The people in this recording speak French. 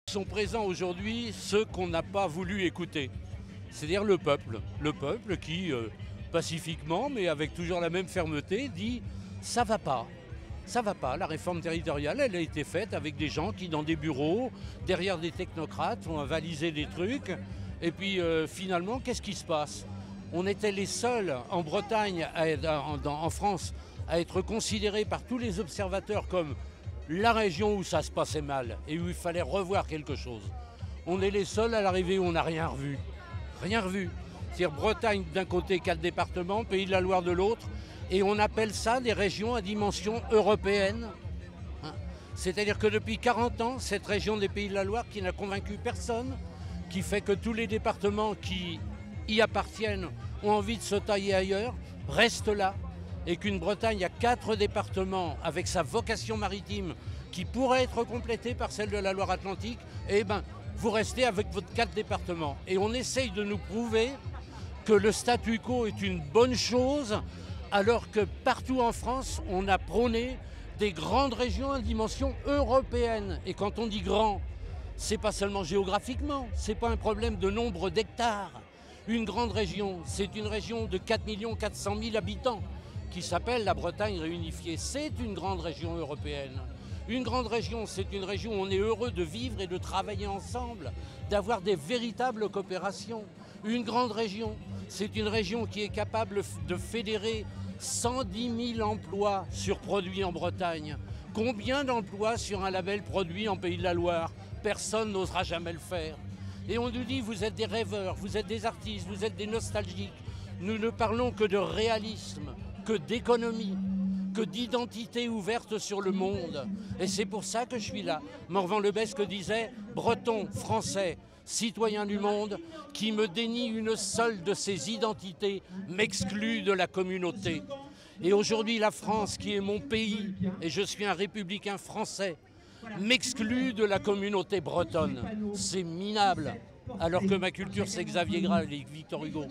Sont présents aujourd'hui ceux qu'on n'a pas voulu écouter, c'est-à-dire le peuple qui, pacifiquement, mais avec toujours la même fermeté, dit « ça va pas, la réforme territoriale, elle a été faite avec des gens qui, dans des bureaux, derrière des technocrates, ont avalisé des trucs, et puis finalement, qu'est-ce qui se passe ?» On était les seuls en Bretagne, en France, à être considérés par tous les observateurs comme la région où ça se passait mal et où il fallait revoir quelque chose. On est les seuls à l'arrivée où on n'a rien revu. Rien revu. C'est-à-dire Bretagne d'un côté, 4 départements, Pays de la Loire de l'autre, et on appelle ça des régions à dimension européenne. C'est-à-dire que depuis 40 ans, cette région des Pays de la Loire qui n'a convaincu personne, qui fait que tous les départements qui y appartiennent ont envie de se tailler ailleurs, reste là. Et qu'une Bretagne a 4 départements avec sa vocation maritime qui pourrait être complétée par celle de la Loire-Atlantique, eh bien, vous restez avec votre 4 départements. Et on essaye de nous prouver que le statu quo est une bonne chose, alors que partout en France, on a prôné des grandes régions à dimension européenne. Et quand on dit grand, c'est pas seulement géographiquement, c'est pas un problème de nombre d'hectares. Une grande région, c'est une région de 4 400 000 habitants. Qui s'appelle la Bretagne réunifiée. C'est une grande région européenne. Une grande région, c'est une région où on est heureux de vivre et de travailler ensemble, d'avoir des véritables coopérations. Une grande région, c'est une région qui est capable de fédérer 110 000 emplois sur produits en Bretagne. Combien d'emplois sur un label produit en Pays de la Loire? Personne n'osera jamais le faire. Et on nous dit, vous êtes des rêveurs, vous êtes des artistes, vous êtes des nostalgiques. Nous ne parlons que de réalisme, que d'économie, que d'identité ouverte sur le monde. Et c'est pour ça que je suis là. Morvan-Lebesgue disait « Breton, Français, citoyen du monde, qui me dénie une seule de ses identités, m'exclut de la communauté. » Et aujourd'hui, la France, qui est mon pays, et je suis un républicain français, m'exclut de la communauté bretonne. C'est minable, alors que ma culture, c'est Xavier Graal et Victor Hugo.